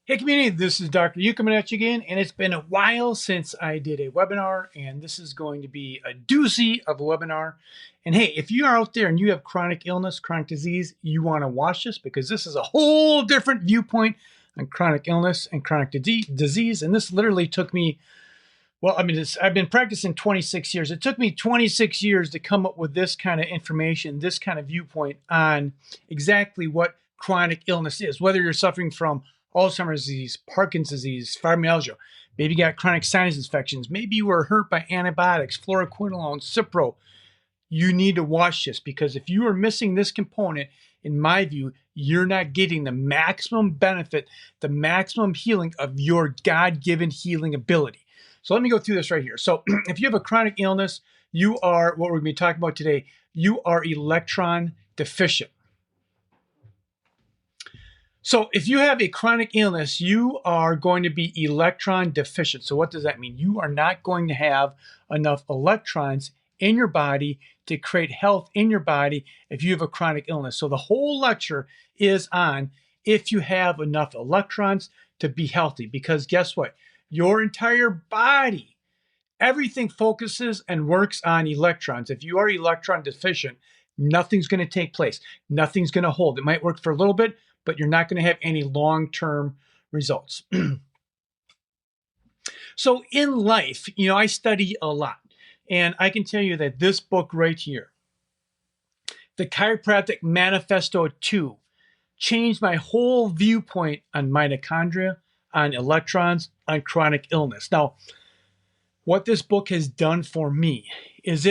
Hey community, this is Dr. Hugh coming at you again, and it's been a while since I did a webinar, and this is going to be a doozy of a webinar. And hey, if you are out there and you have chronic illness, chronic disease, you want to watch this because this is a whole different viewpoint on chronic illness and chronic disease. And this literally took me, well, I've been practicing 26 years. It took me 26 years to come up with this kind of information, this kind of viewpoint on exactly what chronic illness is, whether you're suffering from Alzheimer's disease, Parkinson's disease, fibromyalgia, maybe you got chronic sinus infections, maybe you were hurt by antibiotics, fluoroquinolone, Cipro. You need to watch this because if you are missing this component, in my view, you're not getting the maximum benefit, the maximum healing of your God-given healing ability. So let me go through this right here. So if you have a chronic illness, you are, what we're going to be talking about today, you are electron deficient. So if you have a chronic illness, you are going to be electron deficient. So what does that mean? You are not going to have enough electrons in your body to create health in your body if you have a chronic illness. So the whole lecture is on if you have enough electrons to be healthy. Because guess what? Your entire body, everything focuses and works on electrons. If you are electron deficient, nothing's going to take place. Nothing's going to hold. It might work for a little bit, but you're not going to have any long-term results. So in life, I study a lot. And I can tell you that this book right here, The Chiropractic Manifesto 2, changed my whole viewpoint on mitochondria, on electrons, on chronic illness. Now, what this book has done for me is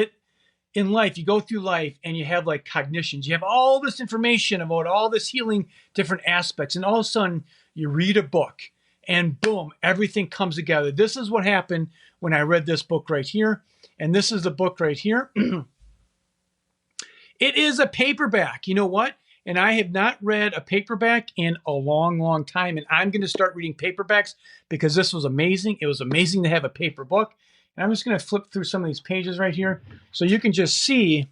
in life, you go through life and you have like cognitions. You have all this information about all this healing, different aspects. And all of a sudden you read a book and boom, everything comes together. This is what happened when I read this book right here. And this is the book right here. It is a paperback. You know what? And I have not read a paperback in a long, long time. And I'm going to start reading paperbacks because this was amazing. It was amazing to have a paper book. And I'm just going to flip through some of these pages right here so you can just see,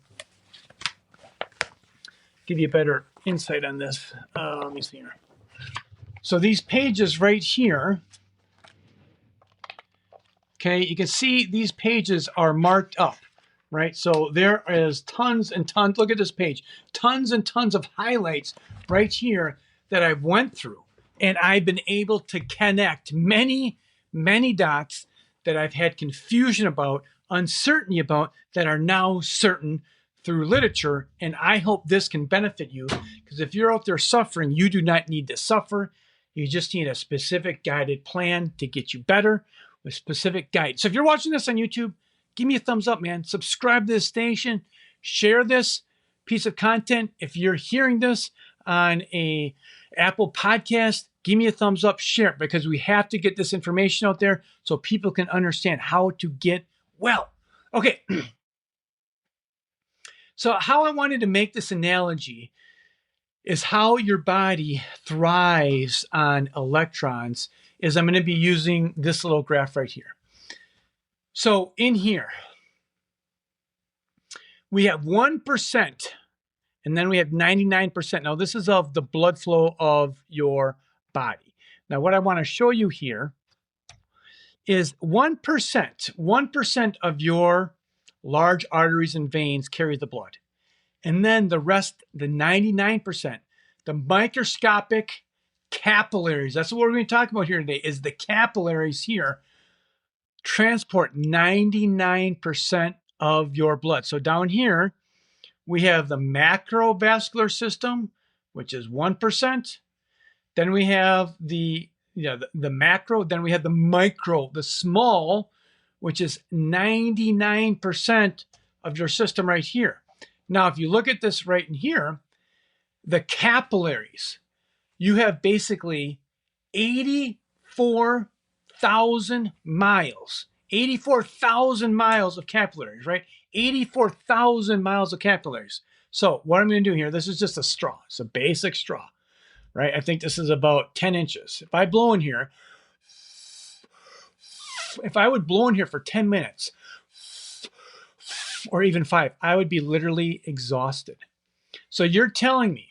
give you a better insight on this. Let me see here. So these pages right here, okay, you can see these pages are marked up, right? So there is tons and tons, look at this page, tons and tons of highlights right here that I went through. And I've been able to connect many, many dots that I've had confusion about, uncertainty about, that are now certain through literature. And I hope this can benefit you because if you're out there suffering, you do not need to suffer. You just need a specific guided plan to get you better with specific guidance. So if you're watching this on YouTube, give me a thumbs up, man. Subscribe to this station. Share this piece of content. If you're hearing this on a Apple podcast, give me a thumbs up, share it, because we have to get this information out there so people can understand how to get well. Okay. So how I wanted to make this analogy is how your body thrives on electrons is I'm going to be using this little graph right here. So in here, we have 1%, and then we have 99%. Now, this is of the blood flow of your body. Now, what I want to show you here is 1% of your large arteries and veins carry the blood. And then the rest, the 99%, the microscopic capillaries, that's what we're going to talk about here today, is the capillaries here transport 99% of your blood. So down here, we have the macrovascular system, which is 1%. Then we have the macro, then we have the micro, the small, which is 99% of your system right here. Now, if you look at this right in here, the capillaries, you have basically 84,000 miles, 84,000 miles of capillaries, right? 84,000 miles of capillaries. So what I'm going to do here, this is just a straw. It's a basic straw, right? I think this is about 10 inches. If I blow in here, if I would blow in here for 10 minutes, or even 5, I would be literally exhausted. So you're telling me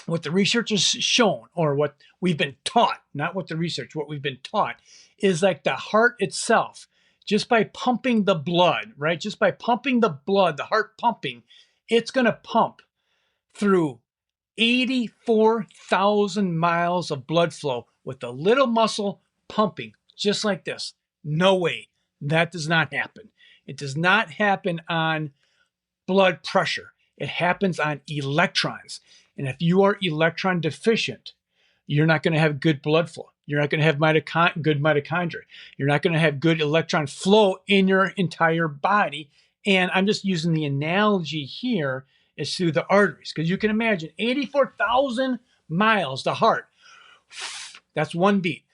what the research has shown, or what we've been taught, not what the research, what we've been taught, is like the heart itself, just by pumping the blood, right? Just by pumping the blood, the heart pumping, it's going to pump through 84,000 miles of blood flow with a little muscle pumping just like this. No way. That does not happen. It does not happen on blood pressure. It happens on electrons. And if you are electron deficient, you're not going to have good blood flow. You're not going to have good mitochondria. You're not going to have good electron flow in your entire body. And I'm just using the analogy here is through the arteries, because you can imagine 84,000 miles, the heart. That's one beat,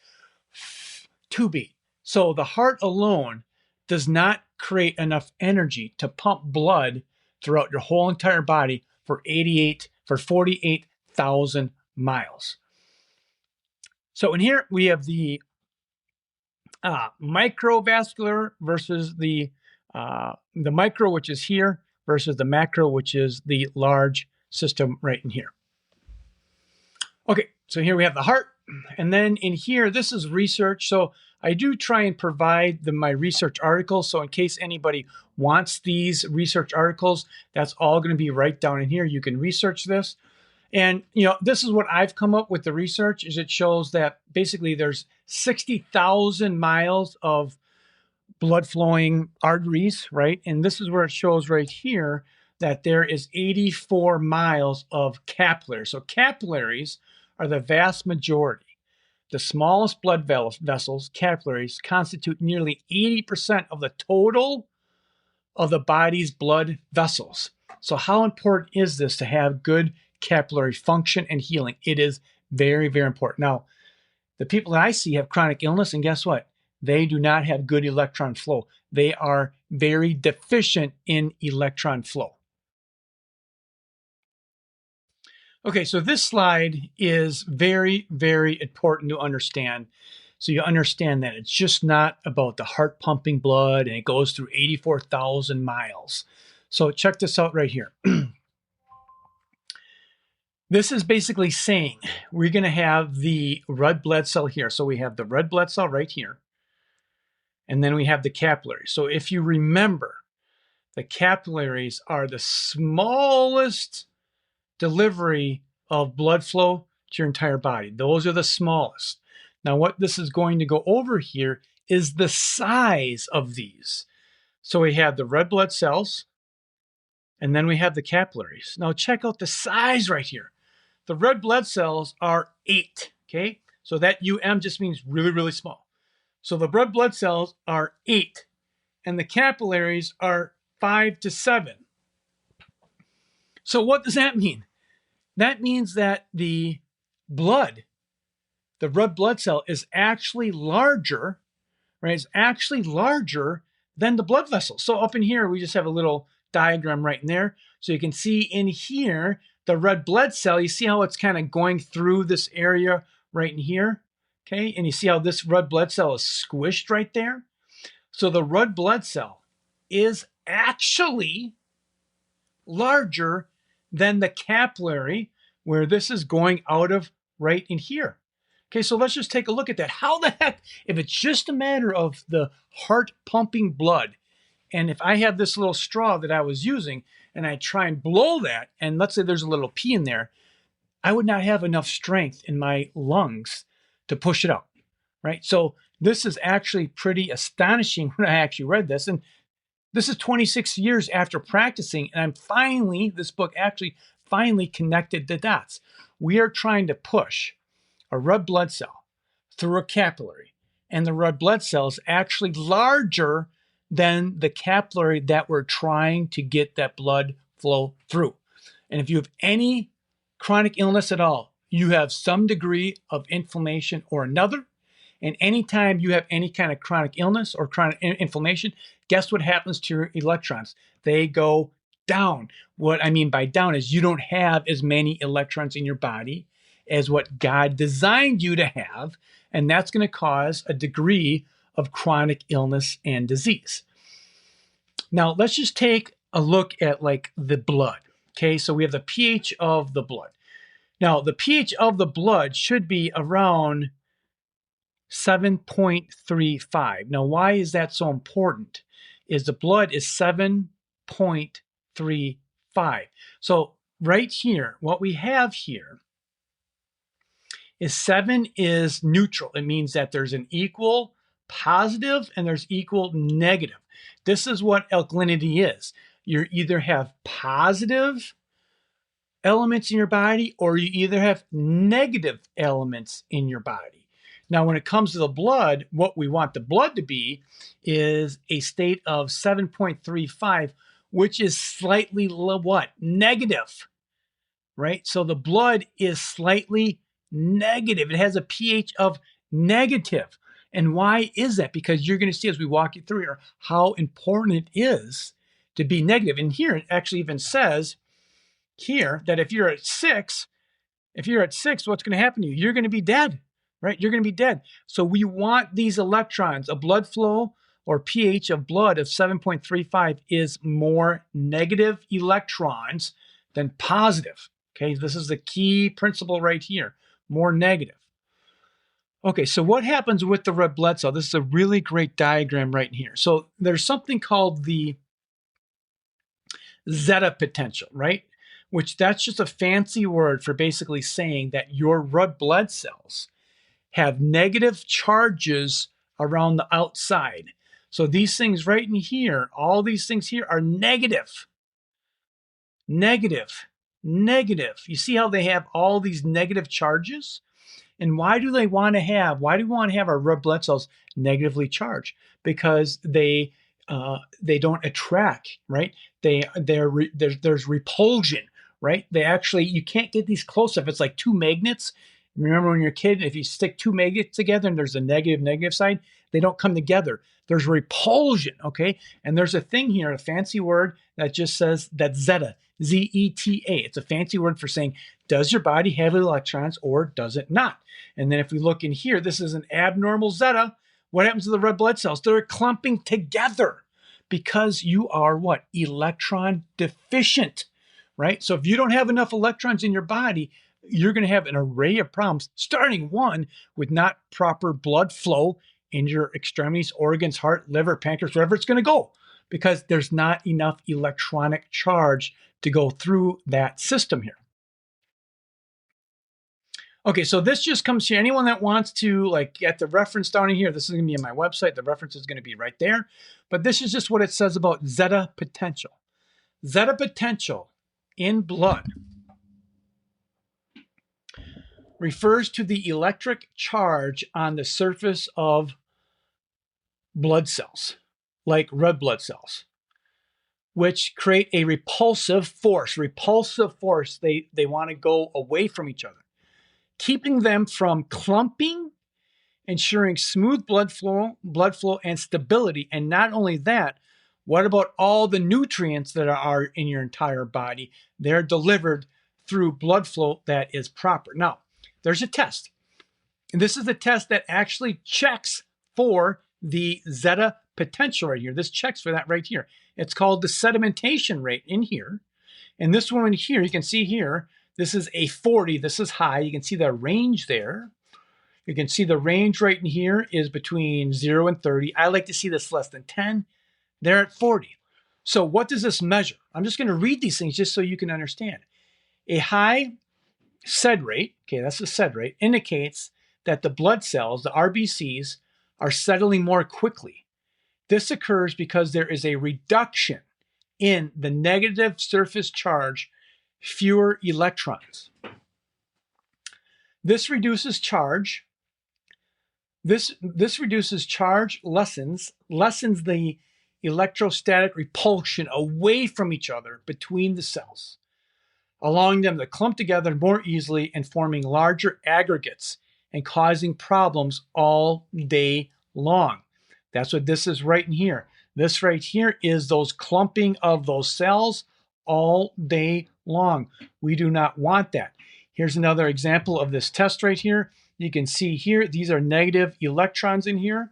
two beat. So the heart alone does not create enough energy to pump blood throughout your whole entire body for 48,000 miles. So in here we have the microvascular versus the micro, which is here, versus the macro, which is the large system right in here. Okay, so here we have the heart, and then in here, this is research. So I do try and provide my research articles. So in case anybody wants these research articles, that's all going to be right down in here. You can research this. And, you know, this is what I've come up with the research is it shows that basically there's 60,000 miles of blood flowing arteries, right? And this is where it shows right here that there is 84 miles of capillaries. So capillaries are the vast majority. The smallest blood vessels, capillaries, constitute nearly 80% of the total of the body's blood vessels. So how important is this to have good capillary function and healing? It is very, very important. Now, the people that I see have chronic illness, and guess what? They do not have good electron flow. They are very deficient in electron flow. Okay, so this slide is very, very important to understand. So you understand that it's just not about the heart pumping blood and it goes through 84,000 miles. So check this out right here. This is basically saying we're going to have the red blood cell here. So we have the red blood cell right here. And then we have the capillaries. So if you remember, the capillaries are the smallest delivery of blood flow to your entire body. Those are the smallest. Now, what this is going to go over here is the size of these. So we have the red blood cells, and then we have the capillaries. Now, check out the size right here. The red blood cells are 8, okay? So that UM just means really, really small. So the red blood cells are 8, and the capillaries are 5 to 7. So what does that mean? That means that the red blood cell is actually larger, right? It's actually larger than the blood vessel. So up in here, we just have a little diagram right in there. So you can see in here, the red blood cell, you see how it's kind of going through this area right in here, okay? And you see how this red blood cell is squished right there? So the red blood cell is actually larger than the capillary where this is going out of right in here. Okay, so let's just take a look at that. How the heck, if it's just a matter of the heart pumping blood, and if I have this little straw that I was using and I try and blow that, and let's say there's a little pee in there, I would not have enough strength in my lungs to push it out, right? So this is actually pretty astonishing when I actually read this. And this is 26 years after practicing, and I'm finally, this book actually finally connected the dots. We are trying to push a red blood cell through a capillary, and the red blood cell is actually larger than the capillary that we're trying to get that blood flow through. And if you have any chronic illness at all, you have some degree of inflammation or another. And anytime you have any kind of chronic illness or chronic inflammation, guess what happens to your electrons? They go down. What I mean by down is you don't have as many electrons in your body as what God designed you to have, and that's going to cause a degree of chronic illness and disease. Now, let's just take a look at like the blood. Okay, so we have the pH of the blood. Now, the pH of the blood should be around 7.35. Now, why is that so important? Is the blood is 7.35. So right here, what we have here is 7 is neutral. It means that there's an equal positive and there's equal negative. This is what alkalinity is. You either have positive elements in your body or you either have negative elements in your body. Now, when it comes to the blood, what we want the blood to be is a state of 7.35, which is slightly what? Negative, right? So the blood is slightly negative. It has a pH of negative. And why is that? Because you're going to see as we walk you through here how important it is to be negative. And here it actually even says here that if you're at 6, what's going to happen to you? You're going to be dead, right? You're going to be dead. So we want these electrons. A blood flow or pH of blood of 7.35 is more negative electrons than positive. Okay, this is the key principle right here, more negative. Okay, so what happens with the red blood cell? This is a really great diagram right here. So there's something called the zeta potential, right? Which that's just a fancy word for basically saying that your red blood cells have negative charges around the outside. So these things right in here, all these things here are negative. Negative. Negative. You see how they have all these negative charges? And why do we want to have our red blood cells negatively charged? Because they don't attract, right? There's repulsion, right? You can't get these close up. It's like two magnets. Remember when you're a kid, if you stick two magnets together and there's a negative side, they don't come together. There's repulsion, okay? And there's a thing here, a fancy word that just says that zeta, Z-E-T-A. It's a fancy word for saying, does your body have electrons or does it not? And then if we look in here, this is an abnormal zeta. What happens to the red blood cells? They're clumping together because you are what? Electron deficient, right? So if you don't have enough electrons in your body, you're going to have an array of problems, starting one with not proper blood flow in your extremities, organs, heart, liver, pancreas, wherever it's going to go, because there's not enough electronic charge to go through that system here. Okay, so this just comes here. Anyone that wants to get the reference down in here, this is going to be on my website. The reference is going to be right there. But this is just what it says about zeta potential. Zeta potential in blood refers to the electric charge on the surface of blood cells, like red blood cells, which create a repulsive force. Repulsive force, they want to go away from each other, keeping them from clumping, ensuring smooth blood flow and stability. And not only that, what about all the nutrients that are in your entire body? They're delivered through blood flow that is proper. Now, there's a test. And this is the test that actually checks for the zeta potential right here. This checks for that right here. It's called the sedimentation rate in here. And this one here, you can see here, this is a 40. This is high. You can see the range there. You can see the range right in here is between 0 and 30. I like to see this less than 10. They're at 40. So what does this measure? I'm just going to read these things just so you can understand. A high sed rate, okay, that's the sed rate, indicates that the blood cells, the RBCs, are settling more quickly. This occurs because there is a reduction in the negative surface charge, fewer electrons. This reduces charge. This reduces charge, lessens the electrostatic repulsion away from each other between the cells, allowing them to clump together more easily and forming larger aggregates and causing problems all day long. That's what this is right in here. This right here is those clumping of those cells all day long. We do not want that. Here's another example of this test right here. You can see here, these are negative electrons in here.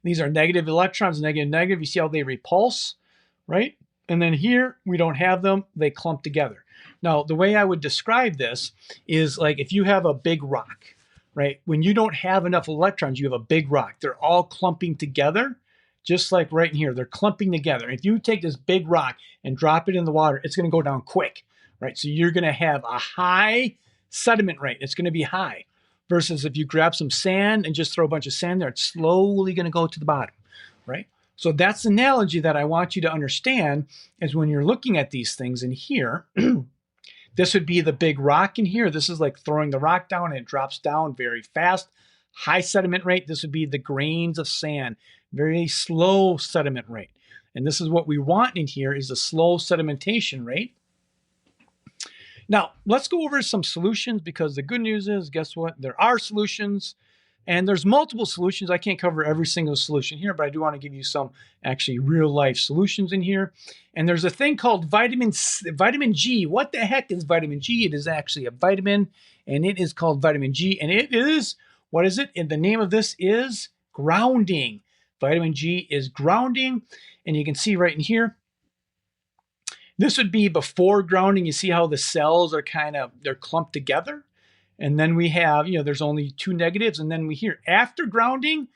These are negative electrons, negative. You see how they repulse, right? And then here, we don't have them. They clump together. Now, the way I would describe this is like if you have a big rock, right? When you don't have enough electrons, you have a big rock. They're all clumping together, just like right in here. They're clumping together. If you take this big rock and drop it in the water, it's going to go down quick, right? So you're going to have a high sediment rate. It's going to be high. Versus if you grab some sand and just throw a bunch of sand there, it's slowly going to go to the bottom, right? So that's the analogy that I want you to understand is when you're looking at these things in here, this would be the big rock in here. This is like throwing the rock down and it drops down very fast. High sediment rate. This would be the grains of sand. Very slow sediment rate. And this is what we want in here is a slow sedimentation rate. Now, let's go over some solutions because the good news is, guess what? There are solutions and there's multiple solutions. I can't cover every single solution here, but I do want to give you some actually real life solutions in here. And there's a thing called vitamin G. What the heck is vitamin G? It is actually a vitamin and it is called vitamin G. And it is, what is it? And the name of this is grounding. Vitamin G is grounding. And you can see right in here, this would be before grounding. You see how the cells are they're clumped together. And then we have, there's only two negatives. And then we hear after grounding,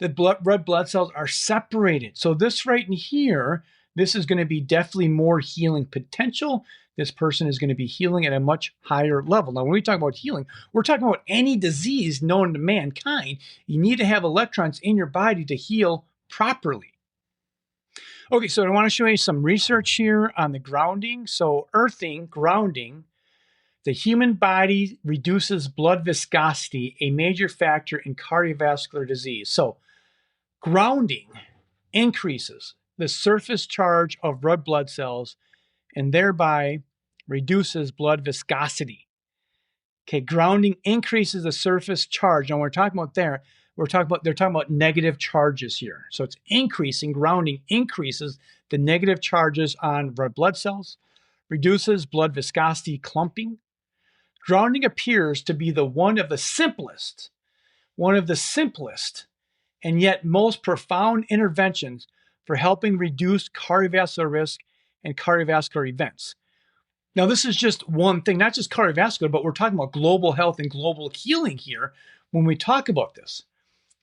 the red blood cells are separated. So this right in here, this is going to be definitely more healing potential. This person is going to be healing at a much higher level. Now, when we talk about healing, we're talking about any disease known to mankind. You need to have electrons in your body to heal properly. Okay, so I want to show you some research here on the grounding. So earthing, grounding, the human body reduces blood viscosity, a major factor in cardiovascular disease. So grounding increases the surface charge of red blood cells and thereby reduces blood viscosity. Okay, grounding increases the surface charge. Now, when we're talking about there, they're talking about negative charges here. So it's increasing, grounding increases the negative charges on red blood cells, reduces blood viscosity clumping. Grounding appears to be one of the simplest, and yet most profound interventions for helping reduce cardiovascular risk and cardiovascular events. Now, this is just one thing, not just cardiovascular, but we're talking about global health and global healing here when we talk about this.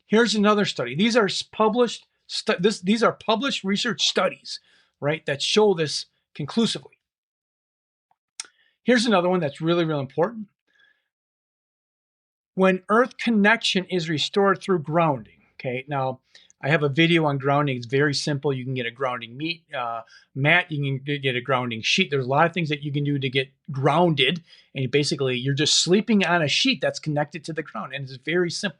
Here's another study. These are published research studies, right, that show this conclusively. Here's another one that's really, really important. When earth connection is restored through grounding, okay, now I have a video on grounding. It's very simple. You can get a grounding mat. You can get a grounding sheet. There's a lot of things that you can do to get grounded. And basically, you're just sleeping on a sheet that's connected to the ground. And it's very simple.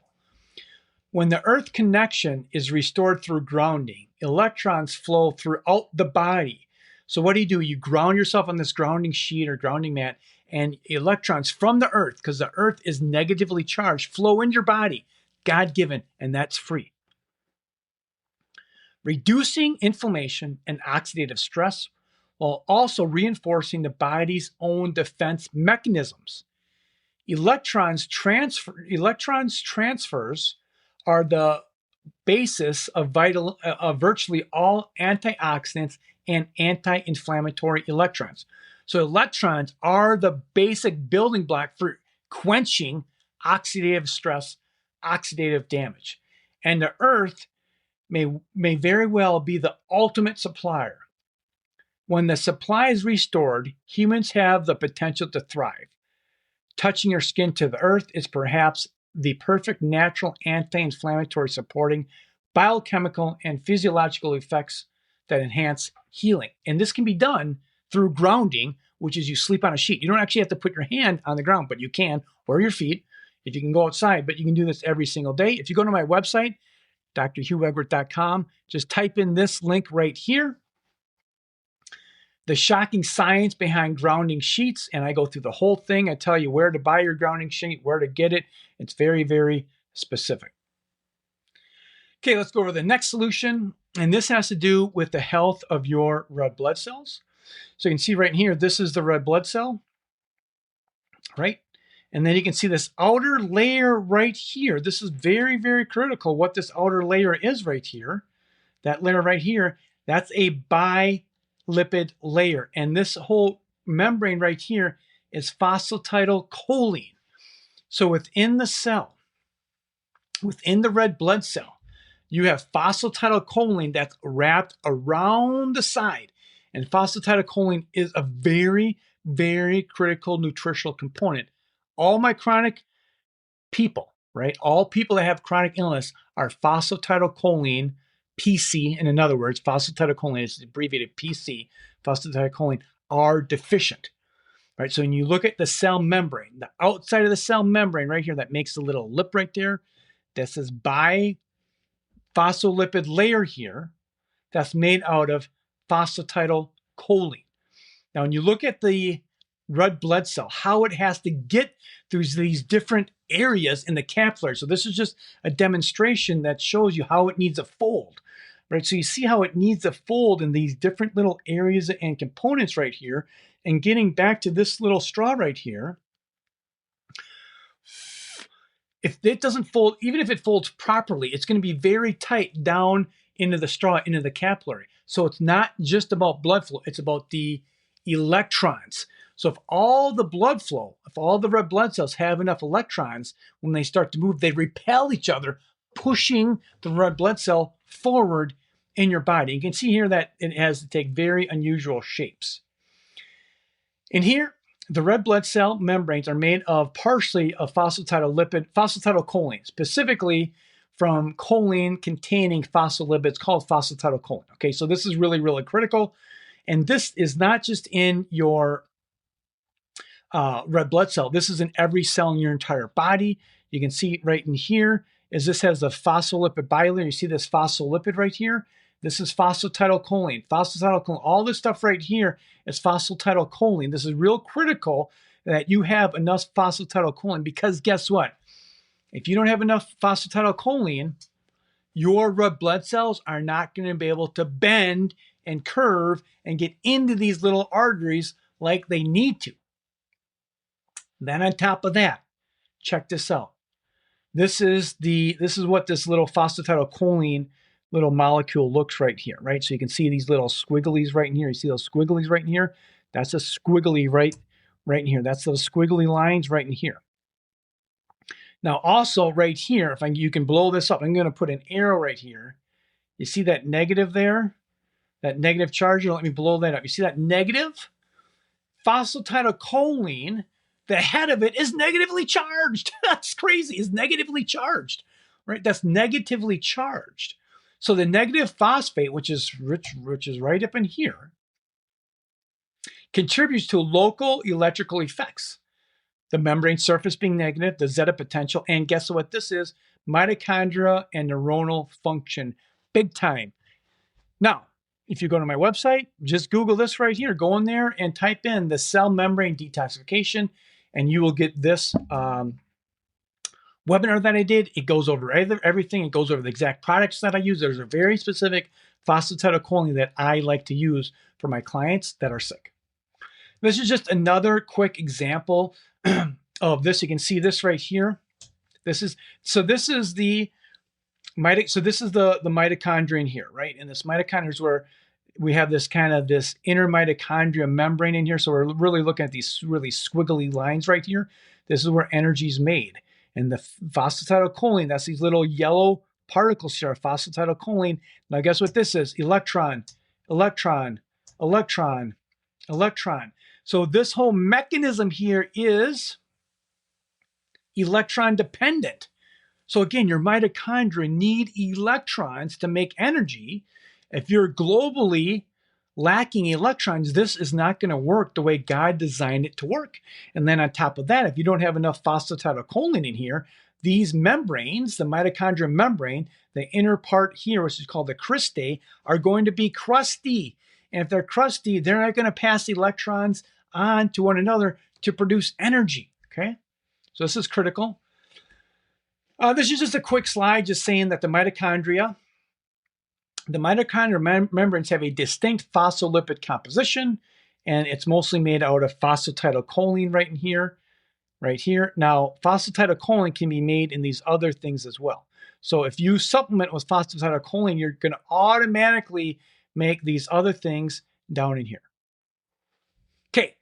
When the earth connection is restored through grounding, electrons flow throughout the body. So what do? You ground yourself on this grounding sheet or grounding mat, and electrons from the earth, because the earth is negatively charged, flow into your body, God-given, and that's free. Reducing inflammation and oxidative stress while also reinforcing the body's own defense mechanisms. Electrons transfers are the basis of virtually all antioxidants and anti-inflammatory electrons. So electrons are the basic building block for quenching oxidative stress, oxidative damage. And the earth may very well be the ultimate supplier. When the supply is restored, humans have the potential to thrive. Touching your skin to the earth is perhaps the perfect natural anti-inflammatory supporting biochemical and physiological effects that enhance healing. And this can be done through grounding, which is you sleep on a sheet. You don't actually have to put your hand on the ground, but you can, or your feet, if you can go outside, but you can do this every single day. If you go to my website, drhughegert.com, just type in this link right here, the shocking science behind grounding sheets, and I go through the whole thing. I tell you where to buy your grounding sheet, where to get it. It's very, very specific. Okay, let's go over the next solution, and this has to do with the health of your red blood cells. So you can see right here, this is the red blood cell, right? And then you can see this outer layer right here. This is very, very critical what this outer layer is right here. That layer right here, that's a bilipid layer. And this whole membrane right here is phosphatidylcholine. So within the cell, within the red blood cell, you have phosphatidylcholine that's wrapped around the side. And phosphatidylcholine is a very, very critical nutritional component. All my chronic people, right? All people that have chronic illness are phosphatidylcholine, PC, and in other words, phosphatidylcholine is abbreviated PC, phosphatidylcholine, are deficient, right? So when you look at the cell membrane, the outside of the cell membrane right here that makes the little lip right there, that says biphospholipid layer here, that's made out of phosphatidylcholine. Now, when you look at the red blood cell, how it has to get through these different areas in the capillary. So this is just a demonstration that shows you how it needs a fold, right? So you see how it needs a fold in these different little areas and components right here. And getting back to this little straw right here, if it doesn't fold, even if it folds properly, it's going to be very tight down into the straw, into the capillary. So it's not just about blood flow, it's about the electrons. So if all the blood flow, if all the red blood cells have enough electrons, when they start to move, they repel each other, pushing the red blood cell forward in your body. You can see here that it has to take very unusual shapes. In here, the red blood cell membranes are made of partially of phosphatidylcholine, specifically from choline containing phospholipids called phosphatidylcholine. Okay, so this is really, really critical. And this is not just in your red blood cell. This is in every cell in your entire body. You can see right in here is this has a phospholipid bilayer. You see this phospholipid right here? This is phosphatidylcholine. Phosphatidylcholine, all this stuff right here is phosphatidylcholine. This is real critical that you have enough phosphatidylcholine because guess what? If you don't have enough phosphatidylcholine, your red blood cells are not going to be able to bend and curve and get into these little arteries like they need to. Then on top of that, check this out. This is what this little phosphatidylcholine little molecule looks right here, right? So you can see these little squigglies right in here. You see those squigglies right in here? That's a squiggly right in here. That's those squiggly lines right in here. Now also right here, you can blow this up, I'm going to put an arrow right here. You see that negative there? That negative charge? Let me blow that up. You see that negative? Phosphatidylcholine, the head of it is negatively charged. That's crazy. It's negatively charged, right? That's negatively charged. So the negative phosphate, which is right up in here, contributes to local electrical effects. The membrane surface being negative, the zeta potential, and guess what this is? Mitochondria and neuronal function. Big time. Now, if you go to my website, just Google this right here. Go in there and type in the cell membrane detoxification, and you will get this webinar that I did. It goes over everything. It goes over the exact products that I use. There's a very specific phosphatidylcholine that I like to use for my clients that are sick. This is just another quick example of this. You can see this right here. This is the mitochondria in here, right? And this mitochondria is where we have this inner mitochondria membrane in here. So we're really looking at these really squiggly lines right here. This is where energy is made. And the phosphatidylcholine, that's these little yellow particles here, phosphatidylcholine. Now guess what this is? Electron, electron, electron, electron. So this whole mechanism here is electron dependent. So again, your mitochondria need electrons to make energy. If you're globally lacking electrons, this is not going to work the way God designed it to work. And then on top of that, if you don't have enough phosphatidylcholine in here, these membranes, the mitochondrial membrane, the inner part here, which is called the cristae, are going to be crusty. And if they're crusty, they're not going to pass electrons on to one another to produce energy. Okay? So this is critical. This is just a quick slide just saying that the mitochondrial membranes have a distinct phospholipid composition, and it's mostly made out of phosphatidylcholine right in here, right here. Now, phosphatidylcholine can be made in these other things as well. So if you supplement with phosphatidylcholine, you're going to automatically make these other things down in here. Okay,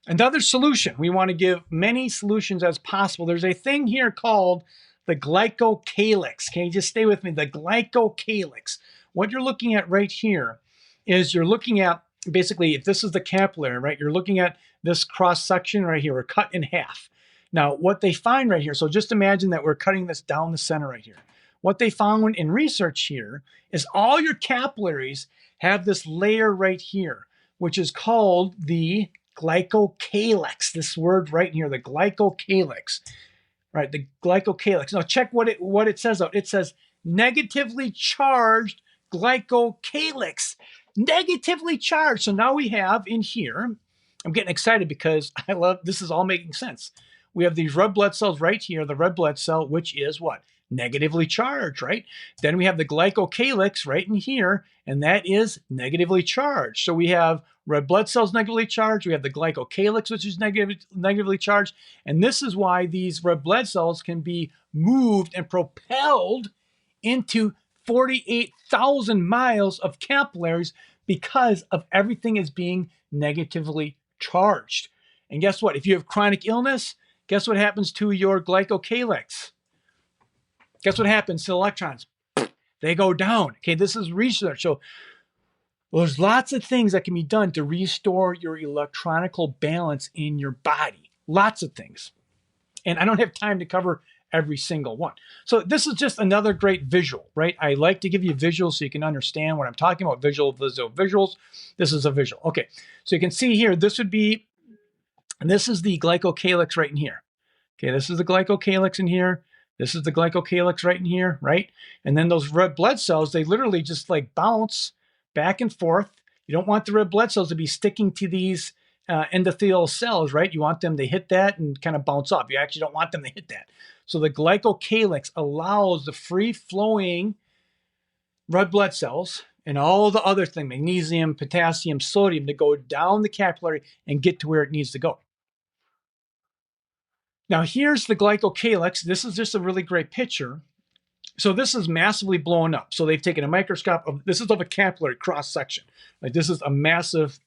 Another solution, we want to give many solutions as possible. There's a thing here called the glycocalyx. Can you just stay with me? The glycocalyx. What you're looking at right here is you're looking at, basically, if this is the capillary, right, you're looking at this cross section right here. We're cut in half. Now, what they find right here, so just imagine that we're cutting this down the center right here. What they found in research here is all your capillaries have this layer right here, which is called the glycocalyx. This word right here, the glycocalyx, right? The glycocalyx. Now check what it says out. It says negatively charged glycocalyx. Negatively charged. So now we have in here, I'm getting excited because I love, this is all making sense. We have these red blood cells right here, the red blood cell, which is what? Negatively charged, right? Then we have the glycocalyx right in here, and that is negatively charged. So we have red blood cells negatively charged. We have the glycocalyx, which is negatively charged. And this is why these red blood cells can be moved and propelled into 48,000 miles of capillaries because of everything is being negatively charged. And guess what? If you have chronic illness, guess what happens to your glycocalyx? Guess what happens to electrons? They go down. Okay, this is research. So there's lots of things that can be done to restore your electronical balance in your body. Lots of things. And I don't have time to cover every single one. So this is just another great visual, right? I like to give you visuals so you can understand what I'm talking about. Visuals. This is a visual. Okay, so you can see here, this would be, and this is the glycocalyx right in here. Okay, this is the glycocalyx in here. This is the glycocalyx right in here, right? And then those red blood cells, they literally just like bounce back and forth. You don't want the red blood cells to be sticking to these endothelial cells, right? You want them to hit that and kind of bounce off. You actually don't want them to hit that. So the glycocalyx allows the free-flowing red blood cells and all the other things, magnesium, potassium, sodium, to go down the capillary and get to where it needs to go. Now here's the glycocalyx. This is just a really great picture. So this is massively blown up. So they've taken a microscope of, this is of a capillary cross section. Like this is a massive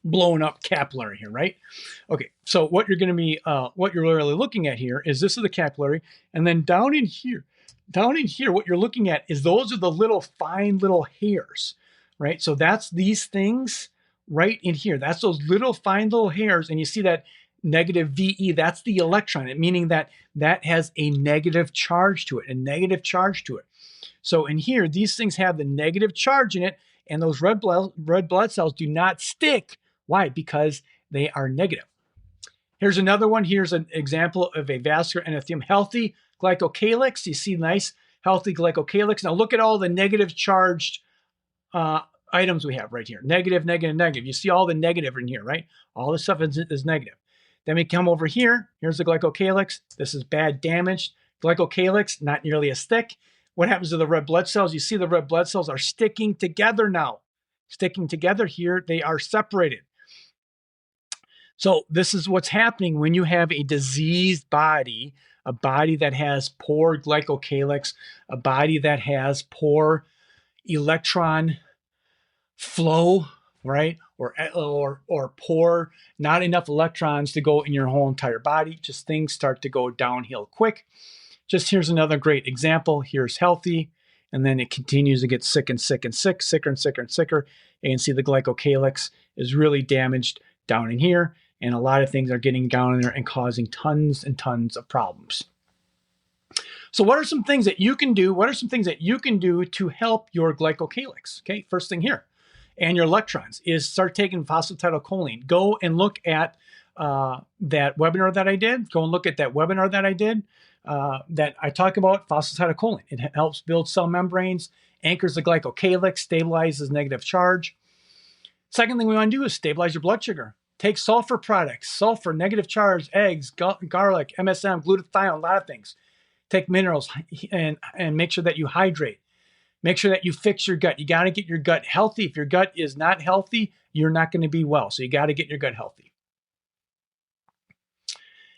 blown up capillary here, right? Okay, so what you're going to be, what you're really looking at here is this is the capillary, and then down in here, what you're looking at is those are the little fine little hairs, right? So that's these things right in here. That's those little fine little hairs, and you see that negative VE, that's the electron, meaning that that has a negative charge to it, So in here, these things have the negative charge in it, and those red blood cells do not stick. Why? Because they are negative. Here's another one. Here's an example of a vascular endothelium. Healthy glycocalyx. You see nice, healthy glycocalyx. Now look at all the negative charged items we have right here. Negative, negative, negative. You see all the negative in here, right? All this stuff is negative. Then we come over here. Here's the glycocalyx. This is bad, damaged. Glycocalyx, not nearly as thick. What happens to the red blood cells? You see the red blood cells are sticking together now. Sticking together here, they are separated. So this is what's happening when you have a diseased body, a body that has poor glycocalyx, a body that has poor electron flow, right? Or poor, not enough electrons to go in your whole entire body. Just things start to go downhill quick. Just here's another great example. Here's healthy, and then it continues to get sick and sick and sick, sicker and sicker and sicker. And you can see the glycocalyx is really damaged down in here, and a lot of things are getting down in there and causing tons and tons of problems. So what are some things that you can do? What are some things that you can do to help your glycocalyx? Okay, first thing here, and your electrons, is start taking phosphatidylcholine. Go and look at that webinar that I did. Go and look at that webinar that I did that I talk about phosphatidylcholine. It helps build cell membranes, anchors the glycocalyx, stabilizes negative charge. Second thing we want to do is stabilize your blood sugar. Take sulfur products, sulfur, negative charge, eggs, garlic, MSM, glutathione, a lot of things. Take minerals and make sure that you hydrate. Make sure that you fix your gut. You got to get your gut healthy. If your gut is not healthy, you're not going to be well. So you got to get your gut healthy.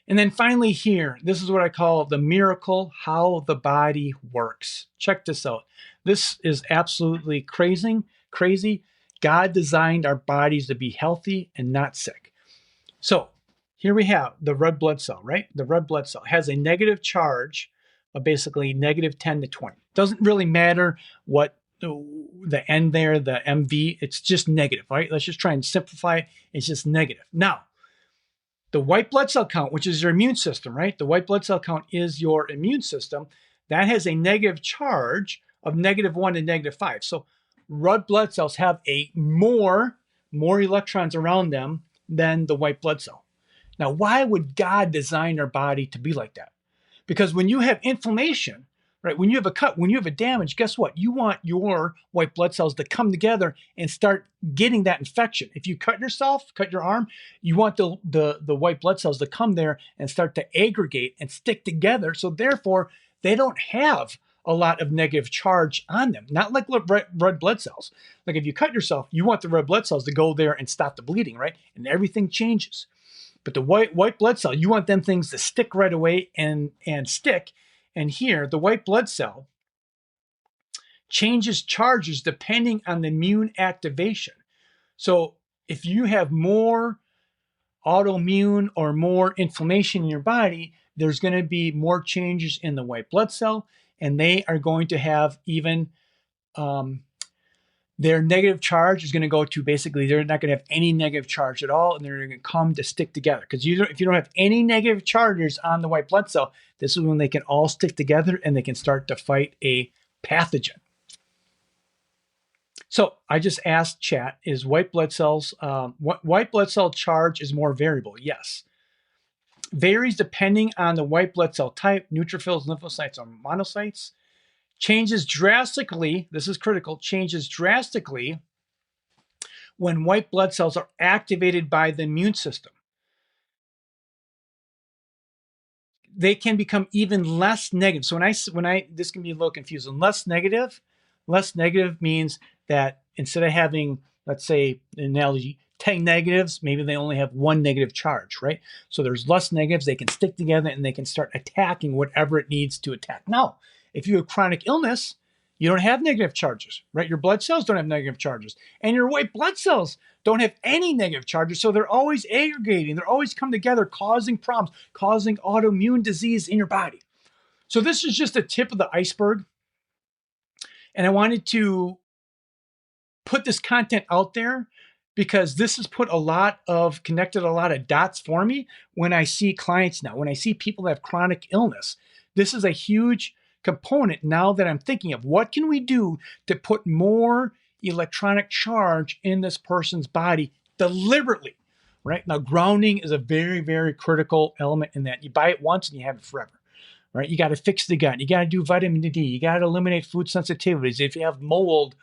And then finally here, this is what I call the miracle, how the body works. Check this out. This is absolutely crazy. God designed our bodies to be healthy and not sick. So here we have the red blood cell, right? The red blood cell has a negative charge of basically negative 10 to 20. Doesn't really matter what the end there, the MV, it's just negative, right? Let's just try and simplify it. It's just negative. Now, the white blood cell count, which is your immune system, right? The white blood cell count is your immune system. That has a negative charge of -1 to -5. So red blood cells have a more electrons around them than the white blood cell. Now, why would God design our body to be like that? Because when you have inflammation, right, when you have a cut, when you have a damage, guess what? You want your white blood cells to come together and start getting that infection. If you cut yourself, cut your arm, you want the white blood cells to come there and start to aggregate and stick together. So therefore, they don't have a lot of negative charge on them. Not like red blood cells. Like if you cut yourself, you want the red blood cells to go there and stop the bleeding, right? And everything changes. But the white blood cell, you want them things to stick right away and stick. And here, the white blood cell changes charges depending on the immune activation. So if you have more autoimmune or more inflammation in your body, there's going to be more changes in the white blood cell, and they are going to have even their negative charge is going to go to basically, they're not going to have any negative charge at all, and they're going to come to stick together. Because if you don't have any negative charges on the white blood cell, this is when they can all stick together and they can start to fight a pathogen. So I just asked chat, is white blood cells, white blood cell charge is more variable? Yes. Varies depending on the white blood cell type, neutrophils, lymphocytes, or monocytes. Changes drastically, this is critical, changes drastically when white blood cells are activated by the immune system. They can become even less negative. So this can be a little confusing. Less negative means that instead of having, let's say, an analogy, 10 negatives, maybe they only have 1 negative charge, right? So there's less negatives, they can stick together and they can start attacking whatever it needs to attack. Now, if you have chronic illness, you don't have negative charges, right? Your blood cells don't have negative charges. And your white blood cells don't have any negative charges. So they're always aggregating. They're always come together, causing problems, causing autoimmune disease in your body. So this is just the tip of the iceberg. And I wanted to put this content out there because this has connected a lot of dots for me when I see clients now, when I see people that have chronic illness. This is a huge component now that I'm thinking of. What can we do to put more electronic charge in this person's body deliberately, right? Now, grounding is a very, very critical element in that. You buy it once and you have it forever, right? You got to fix the gut. You got to do vitamin D. You got to eliminate food sensitivities. If you have mold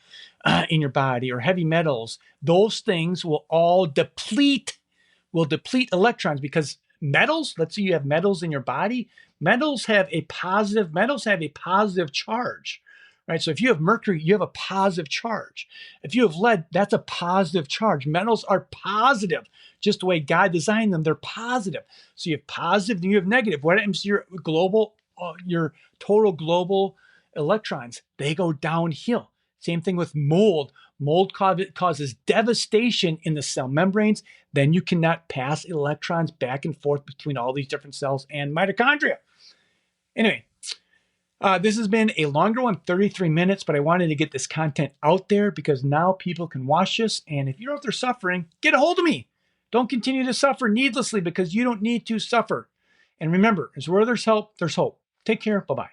in your body or heavy metals, those things will all deplete electrons, because metals, let's say you have metals in your body, metals have a positive charge, right? So if you have mercury, you have a positive charge. If you have lead, that's a positive charge. Metals are positive, just the way God designed them, they're positive. So you have positive and you have negative. What happens to your total global electrons? They go downhill. Same thing with mold. Mold causes devastation in the cell membranes. Then you cannot pass electrons back and forth between all these different cells and mitochondria. Anyway, this has been a longer one, 33 minutes, but I wanted to get this content out there because now people can watch this. And if you're out there suffering, get a hold of me. Don't continue to suffer needlessly, because you don't need to suffer. And remember, where there's help, there's hope. Take care. Bye-bye.